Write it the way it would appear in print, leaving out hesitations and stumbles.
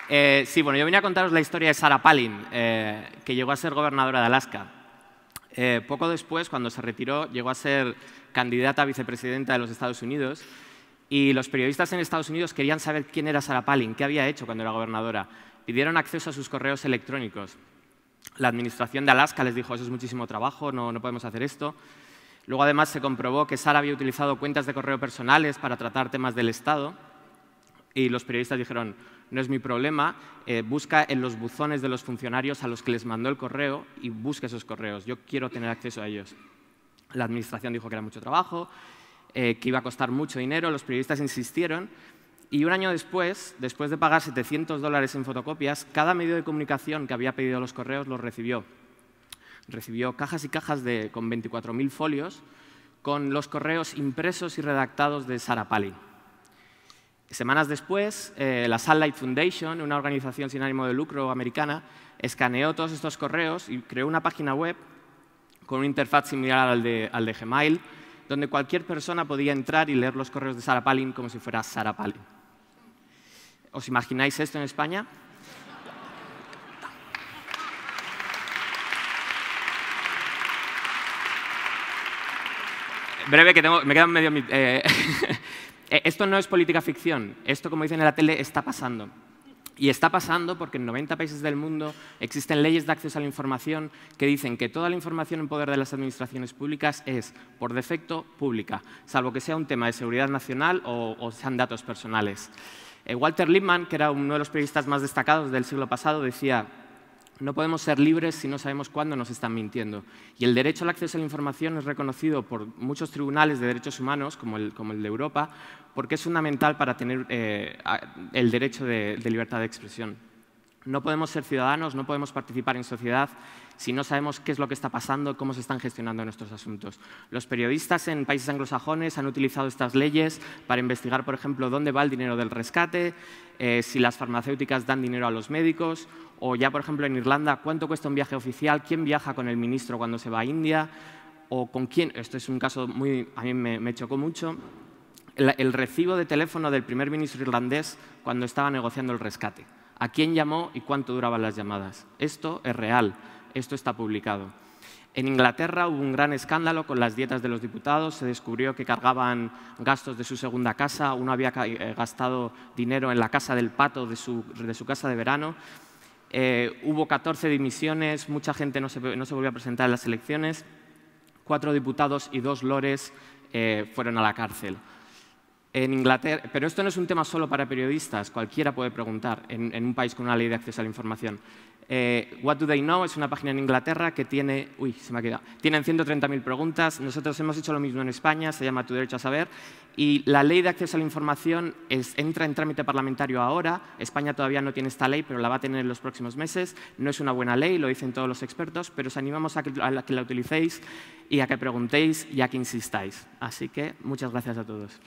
Sí, bueno, yo venía a contaros la historia de Sarah Palin, que llegó a ser gobernadora de Alaska. Poco después, cuando se retiró, llegó a ser candidata a vicepresidenta de los Estados Unidos y los periodistas en Estados Unidos querían saber quién era Sarah Palin, qué había hecho cuando era gobernadora. Pidieron acceso a sus correos electrónicos. La administración de Alaska les dijo, eso es muchísimo trabajo, no podemos hacer esto. Luego, además, se comprobó que Sarah había utilizado cuentas de correo personales para tratar temas del Estado y los periodistas dijeron, no es mi problema, busca en los buzones de los funcionarios a los que les mandó el correo y busca esos correos. Yo quiero tener acceso a ellos. La administración dijo que era mucho trabajo, que iba a costar mucho dinero, los periodistas insistieron y un año después de pagar $700 en fotocopias, cada medio de comunicación que había pedido los correos los recibió. Recibió cajas y cajas con 24.000 folios con los correos impresos y redactados de Sarah Palin. Semanas después, la Sunlight Foundation, una organización sin ánimo de lucro americana, escaneó todos estos correos y creó una página web con una interfaz similar al de Gmail, donde cualquier persona podía entrar y leer los correos de Sarah Palin como si fuera Sarah Palin. ¿Os imagináis esto en España? Breve, que me quedan medio... Esto no es política ficción. Esto, como dicen en la tele, está pasando. Y está pasando porque en 90 países del mundo existen leyes de acceso a la información que dicen que toda la información en poder de las administraciones públicas es, por defecto, pública, salvo que sea un tema de seguridad nacional o sean datos personales. Walter Lippmann, que era uno de los periodistas más destacados del siglo pasado, decía: no podemos ser libres si no sabemos cuándo nos están mintiendo. Y el derecho al acceso a la información es reconocido por muchos tribunales de derechos humanos, como el de Europa, porque es fundamental para tener el derecho de libertad de expresión. No podemos ser ciudadanos, no podemos participar en sociedad si no sabemos qué es lo que está pasando, cómo se están gestionando nuestros asuntos. Los periodistas en países anglosajones han utilizado estas leyes para investigar, por ejemplo, dónde va el dinero del rescate, si las farmacéuticas dan dinero a los médicos, o ya, por ejemplo, en Irlanda, cuánto cuesta un viaje oficial, quién viaja con el ministro cuando se va a India, o con quién. Esto es un caso a mí me chocó mucho. El recibo de teléfono del primer ministro irlandés cuando estaba negociando el rescate. ¿A quién llamó y cuánto duraban las llamadas? Esto es real, esto está publicado. En Inglaterra hubo un gran escándalo con las dietas de los diputados, se descubrió que cargaban gastos de su segunda casa, uno había gastado dinero en la casa del pato de su casa de verano, hubo 14 dimisiones, mucha gente no se volvió a presentar en las elecciones, 4 diputados y 2 lores fueron a la cárcel. En Inglaterra, pero esto no es un tema solo para periodistas, cualquiera puede preguntar en un país con una ley de acceso a la información. What Do They Know es una página en Inglaterra que tiene... Uy, se me ha quedado. Tienen 130.000 preguntas. Nosotros hemos hecho lo mismo en España, se llama Tu Derecho a Saber. Y la ley de acceso a la información entra en trámite parlamentario ahora. España todavía no tiene esta ley, pero la va a tener en los próximos meses. No es una buena ley, lo dicen todos los expertos, pero os animamos a que la utilicéis y a que preguntéis y a que insistáis. Así que muchas gracias a todos.